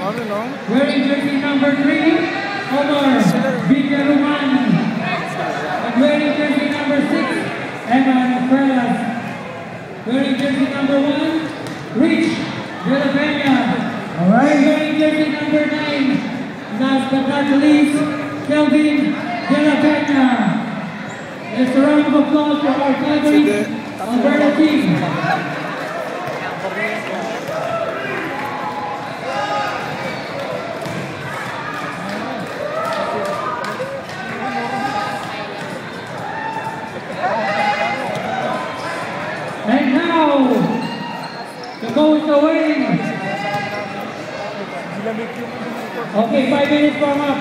Wearing jersey number 3, Omar Villaruman. And wearing jersey number 6, Eman Frelas. Wearing jersey number 1, Rich Villapeña. Alright. Wearing jersey number 9, last but not least, Kelvin Villapeña. Let's a round of applause for our Calgary Alberta team. And now, the goes away. Okay, 5 minutes warm up.